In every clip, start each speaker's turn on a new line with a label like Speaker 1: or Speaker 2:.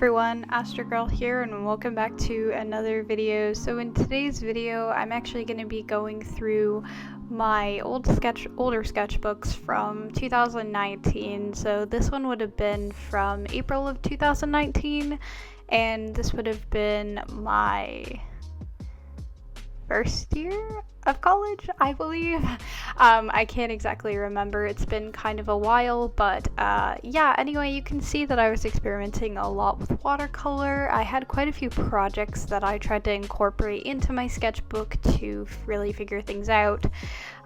Speaker 1: everyone, Astro Girl here, and welcome back to another video. So in today's video, I'm actually going to be going through my older sketchbooks from 2019. So this one would have been from April of 2019, and this would have been my first year of college, I believe. I can't exactly remember. It's been kind of a while, but yeah, anyway, you can see that I was experimenting a lot with watercolor. I had quite a few projects that I tried to incorporate into my sketchbook to really figure things out.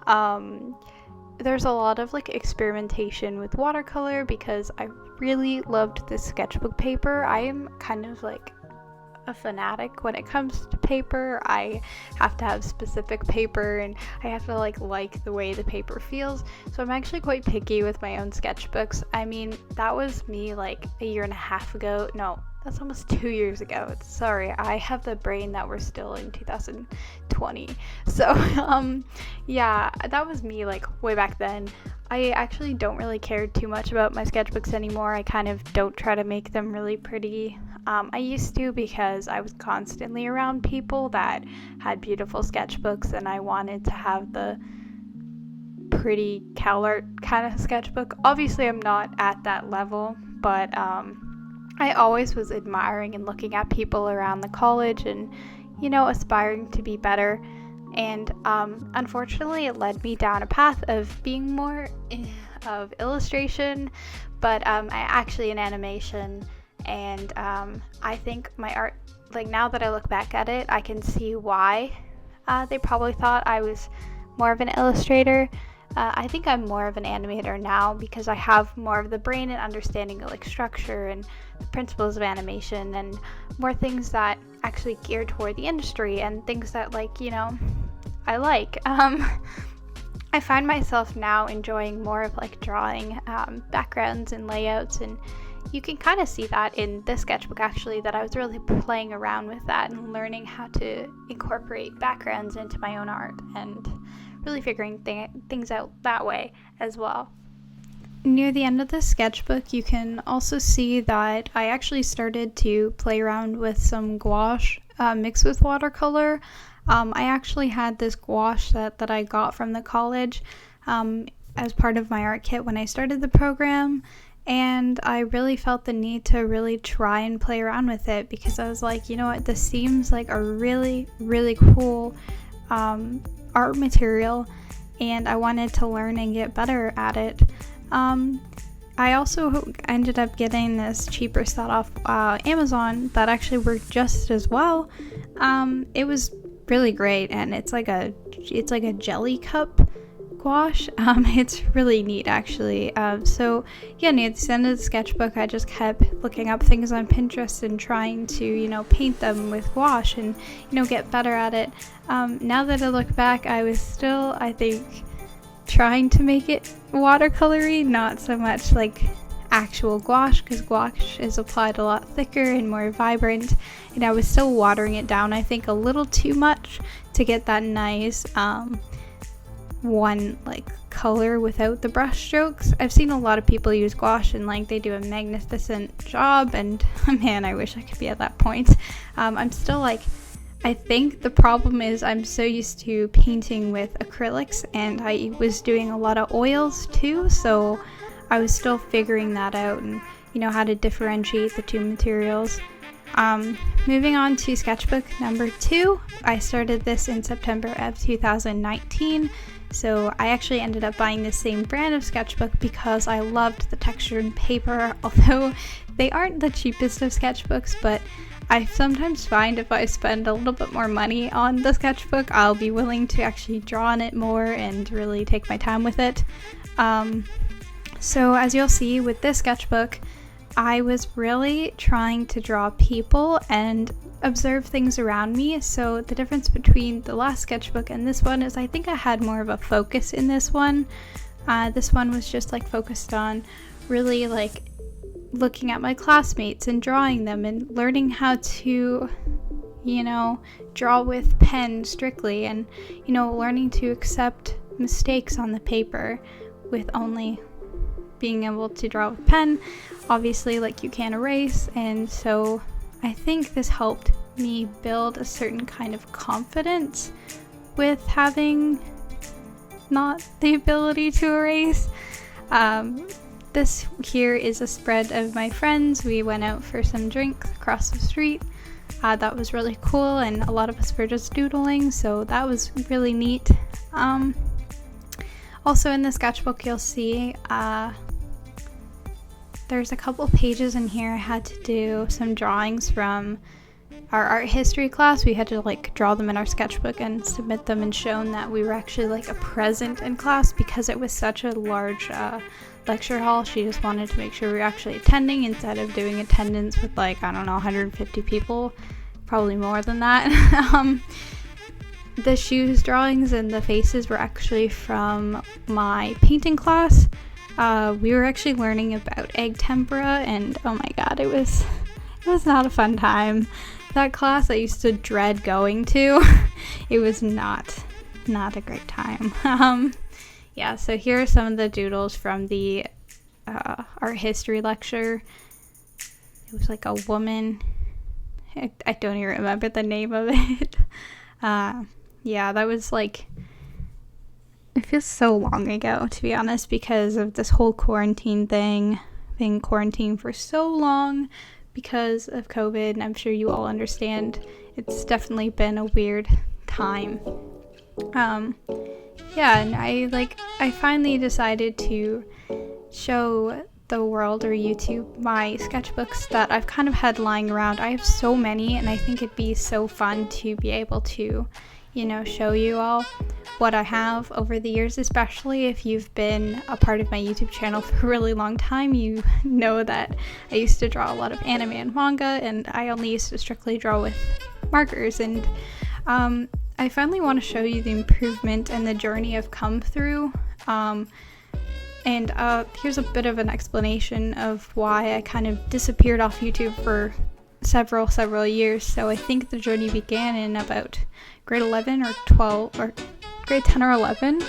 Speaker 1: There's a lot of experimentation with watercolor because I really loved this sketchbook paper. I am kind of a fanatic when it comes to paper. I have to have specific paper and I have to like the way the paper feels, so I'm actually quite picky with my own sketchbooks. I mean, that was me a year and a half ago. No, that's almost 2 years ago. Sorry, I have the brain that we're still in 2020. So yeah, that was me way back then. I actually don't really care too much about my sketchbooks anymore. I kind of don't try to make them really pretty. I used to, because I was constantly around people that had beautiful sketchbooks and I wanted to have the pretty cal art kind of sketchbook. Obviously, I'm not at that level, but I always was admiring and looking at people around the college and, aspiring to be better. And unfortunately, it led me down a path of being more of illustration, but I actually in animation. And I think my art, now that I look back at it, I can see why they probably thought I was more of an illustrator. I think I'm more of an animator now because I have more of the brain and understanding of structure and the principles of animation and more things that actually gear toward the industry and things that I like. I find myself now enjoying more of drawing backgrounds and layouts, and you can kind of see that in this sketchbook actually, that I was really playing around with that and learning how to incorporate backgrounds into my own art and really figuring things out that way as well. Near the end of the sketchbook, you can also see that I actually started to play around with some gouache mixed with watercolor. I actually had this gouache that I got from the college as part of my art kit when I started the program, and I really felt the need to really try and play around with it because I was like, you know what, this seems like a really, really cool art material, and I wanted to learn and get better at it. I also ended up getting this cheaper set off Amazon that actually worked just as well. It was really great, and it's like a jelly cup gouache. It's really neat actually. So yeah, near the end of the sketchbook, I just kept looking up things on Pinterest and trying to paint them with gouache and get better at it. Now that I look back, I was still, I think, trying to make it watercolory, not so much actual gouache, because gouache is applied a lot thicker and more vibrant, and I was still watering it down, I think, a little too much to get that nice one color without the brush strokes. I've seen a lot of people use gouache and they do a magnificent job, and man, I wish I could be at that point. I'm still I think the problem is I'm so used to painting with acrylics, and I was doing a lot of oils too, so I was still figuring that out and how to differentiate the two materials. Moving on to sketchbook number 2, I started this in September of 2019. So I actually ended up buying the same brand of sketchbook because I loved the texture and paper, although they aren't the cheapest of sketchbooks, but I sometimes find if I spend a little bit more money on the sketchbook, I'll be willing to actually draw on it more and really take my time with it. So as you'll see with this sketchbook, I was really trying to draw people and observe things around me. So the difference between the last sketchbook and this one is I think I had more of a focus in this one. This one was just focused on really looking at my classmates and drawing them and learning how to draw with pen strictly, and learning to accept mistakes on the paper with only being able to draw with pen, obviously, like, you can't erase, and so I think this helped me build a certain kind of confidence with having not the ability to erase. This here is a spread of my friends. We went out for some drinks across the street. That was really cool, and a lot of us were just doodling, so that was really neat. Also in the sketchbook, you'll see there's a couple pages in here I had to do some drawings from our art history class. We had to like draw them in our sketchbook and submit them and shown that we were actually like a present in class, because it was such a large lecture hall. She just wanted to make sure we were actually attending instead of doing attendance with like, I don't know, 150 people, probably more than that. The shoes drawings and the faces were actually from my painting class. We were actually learning about egg tempera, and oh my god, it was not a fun time. That class I used to dread going to. It was not a great time. Yeah, so here are some of the doodles from the art history lecture. It was like a woman. I don't even remember the name of it. Yeah, that was like, it feels so long ago, to be honest, because of this whole quarantine thing. Being quarantined for so long because of COVID, and I'm sure you all understand. It's definitely been a weird time. Yeah, and I finally decided to show the world, or YouTube, my sketchbooks that I've kind of had lying around. I have so many, and I think it'd be so fun to be able to, you know, show you all what I have over the years, especially if you've been a part of my YouTube channel for a really long time. You know that I used to draw a lot of anime and manga, and I only used to strictly draw with markers, and I finally want to show you the improvement and the journey I've come through. And here's a bit of an explanation of why I kind of disappeared off YouTube for several years. So I think the journey began in about grade 11 or 12, or grade 10 or 11.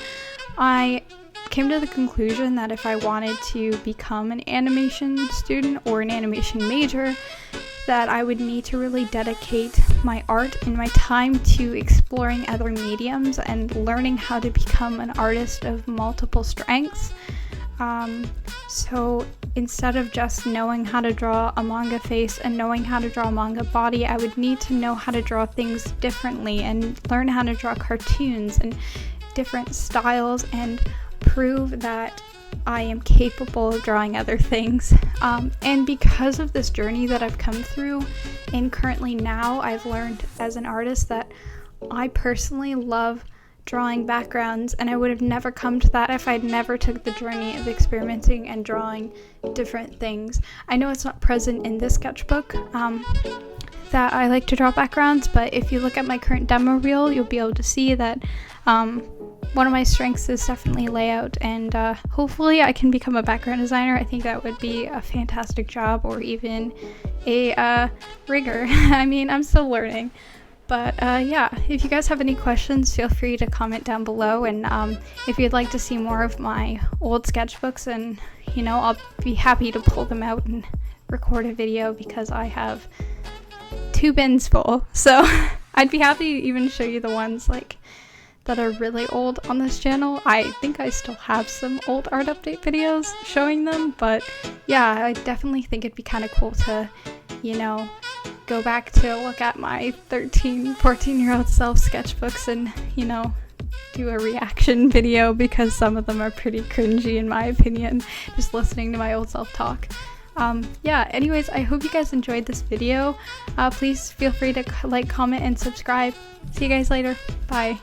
Speaker 1: I came to the conclusion that if I wanted to become an animation student or an animation major, that I would need to really dedicate my art and my time to exploring other mediums and learning how to become an artist of multiple strengths. So instead of just knowing how to draw a manga face and knowing how to draw a manga body, I would need to know how to draw things differently and learn how to draw cartoons and different styles and prove that I am capable of drawing other things. And because of this journey that I've come through, and currently now I've learned as an artist that I personally love drawing backgrounds, and I would have never come to that if I'd never took the journey of experimenting and drawing different things. I know it's not present in this sketchbook that I like to draw backgrounds, but if you look at my current demo reel, you'll be able to see that one of my strengths is definitely layout, and hopefully I can become a background designer. I think that would be a fantastic job, or even a rigger. I mean, I'm still learning. But yeah, if you guys have any questions, feel free to comment down below, and if you'd like to see more of my old sketchbooks, and you know, I'll be happy to pull them out and record a video, because I have 2 bins full. So I'd be happy to even show you the ones like that are really old on this channel. I think I still have some old art update videos showing them, but yeah, I definitely think it'd be kind of cool to, you know, go back to look at my 14-year-old self sketchbooks and, you know, do a reaction video, because some of them are pretty cringy in my opinion, just listening to my old self talk. Yeah, anyways, I hope you guys enjoyed this video. Please feel free to like, comment, and subscribe. See you guys later. Bye.